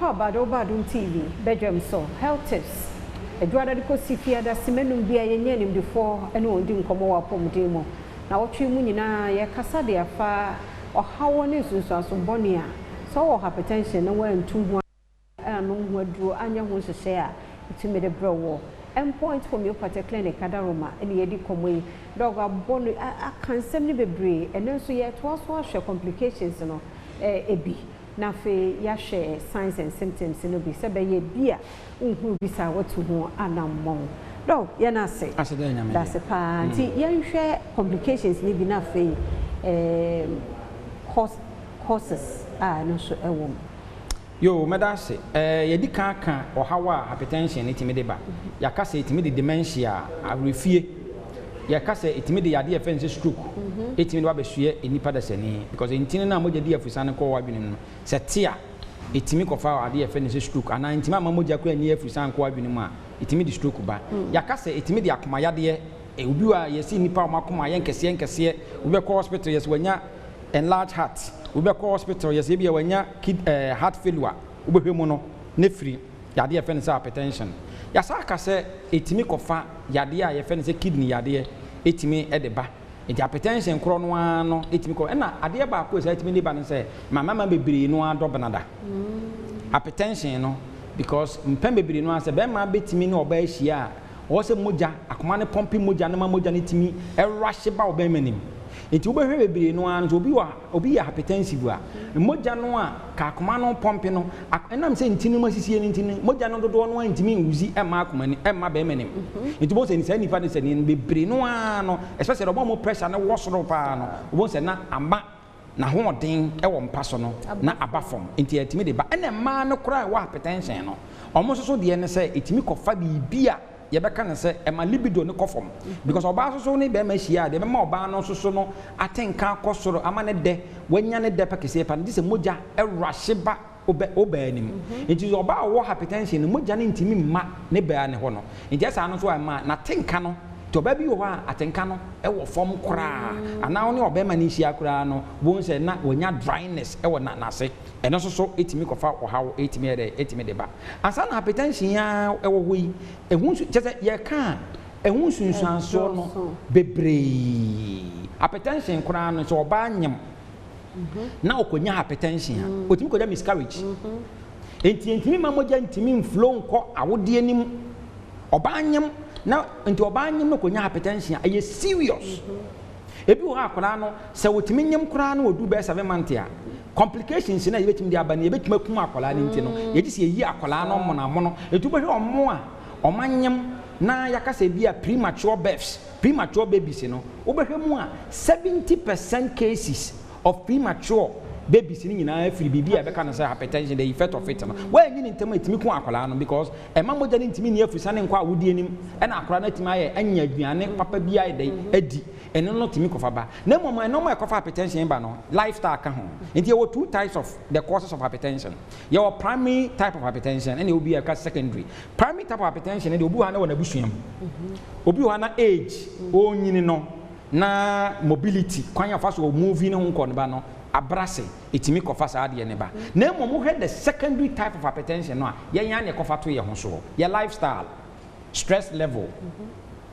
Papa Badwam TV, Badwam so health tips. Edward ko sifia da simenum bia yenye nim before ene ondi nkomo wa pomde mo. Na wotwe mu nyina ye kasa de afa ohawo ne sunsuaso bone a so hypertension na wantu ho anu ho aduro anya ho hyehyɛ a itime de brewo. Endpoint homeopathic clinic Adaroma ene yedi komoyi dog abono akansem ne bebre ene nso ye to so ahwe complications no ebi na fe ya share signs and symptoms no bi se be ye bia unhu bi sa watu ho anammon dog ye na se that's a part ye hwe complications ni bi na fe causes no so ewom yo medase ye di kan ohawa hypertension ni timi de ba ya ka se timi de dementia arefie ya ka se timi de yade efense stroke etimi de wa behue enipa da sani because entini na moja di afusane ko wa binu no se tia etimi ko fa ade efense stroke ana entimi ama moja ko ani afusane ko wa binu mu a etimi de stroke ba ya ka se etimi de akoma yade obi wa yesi nipa o makoma yen kese obi ko hospital yes wanya enlarged heart we be hospital yes e bia wanya heart failure we be hwemu no ne free yade e fene say hypertension ya sa ka say etimi kofa yade a ye fene say kidney yade etimi e de ba enti hypertension kro no ano etimi ko na ade ba ko say etimi ne ba no say mama bebre no adobenada hypertension no because mpem bebre no say be ma betimi ne oba ahia o say moja akoma ne pompi moja ne ma moja ne timi e rush ba oba manim enti wo behwe bebere no an obi ya hypertensive a moja no a ka akoma no pompe no enam se ntini masisi ni ntini moja no dodo no antimi nwuzi ema akoma ni ema be menem enti bo se ni se nipa de se ni bebere no a no especially obo mo pressure na wosoro pa no obo se na ama na hoden e wo mpa so no na abafom enti atimi de ba ena ma no kora wa hypertension no omo so de ne se etimi kofa bibia ye beka ne se ema libido ne kofom because oba so ne be ma hia de be ma oba no so no atenka akosoro ama ne de wanya ne de pakese pa ne se moja e rush ba oba anim enti oba wo hypertension ne moja ne ntimi ma ne ba ne ho no enti asa no so ma na tenka no to ba bi wo ha atenka no e wo fom kora ana wo ne oba ma ne hia kora no wo se na wonya dryness e wo na se eno so etimi kofa ohawo etimi de ba asa na hypertension ya ewo hoyi ehunsu chese ye ka ehunsu nsanso no bebre hypertension kura no so oba anyam na okonya hypertension otimi konya miscarriage entimi mamoja ntimi inflow nko awode anim oba anyam na enti oba anyam no konya hypertension aye serious ebi wo akora no se wotimi nyam kura no odu be 7 months a complications na yebetimi de abane yebetimi akum akola ni ntino yegisi eyi akola no mono etubo hwe omo a omanyem na yakasa bia premature births premature babies no obehwe mu a 70% cases of premature babies ni nyina afiri bibia beka na say hypertension the effect of it no why nyini ntema etimi ku akola no because ema moja ni ntimi ni afisa ne nkwa awudi anim ena akola na timi aye anya aduane papa bia edi eno no timi kofa ba na momo eno mo ekofa hypertension ba no lifestyle ka ho nti there were two types of the causes of hypertension your primary type of hypertension and it will be a secondary primary type of hypertension and obi ha na wona busuam obi ha na age o nyini no na mobility kwan ya faso moving no nko no ba no abrase etimi kofa sa ade ne ba na momo hwe the secondary type of hypertension no a ye yan ne kofa to ye ho so your lifestyle stress level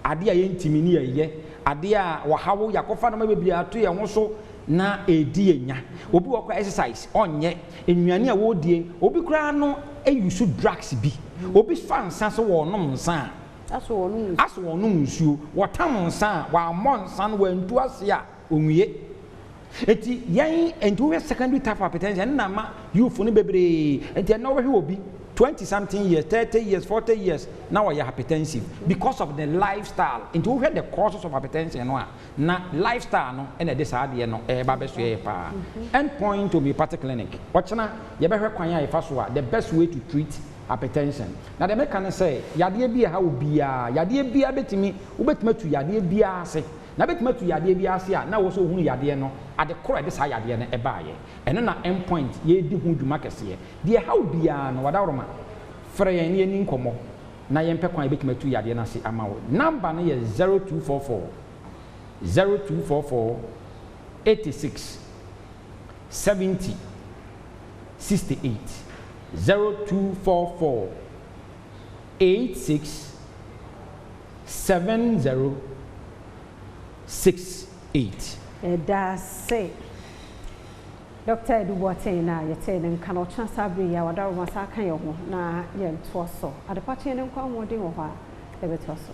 ade a ye ntimi ni ye ade a wahawo yakofa no mabebiri ato ye ho so na edi enya obi wo kwa exercise onye ennuane a wo die obi kura no use drugs bi obi fansa so wo nom nsa aso wo nom nsuo wotam nsa wa monsa no wantu ase a onwie eti yan entu we secondary type of hypertension na ma youth no bebre enti na wo hwe obi 20 something years 30 years 40 years now you are hypertensive because of the lifestyle into where the causes of hypertension no na lifestyle no and this ade no ba be so e pa endpoint to be party clinic watchna ye be hwe kwan ya ifa so the best way to treat hypertension na the make say yade bia ha obia yade bia betimi ubetima tu yade bia ase na betima tu yade bia ase a na wo so hunu yade no ade koro de sa yade no ebaaye eno na endpoint ye di hu dwuma kese de ha obia no wadaworoma frɛ yɛn ne ni nkomo na yɛn pɛ kwan betima tu yade na se ama wo number no ye 0244 86 70 68 0244 86 7068. That's it. Dr. Eduboate na yete ne nka no chance abri ya wada wo masa kan yo ho na ye nto so. Ade pa che ne nkwa modin wo ha e beto so.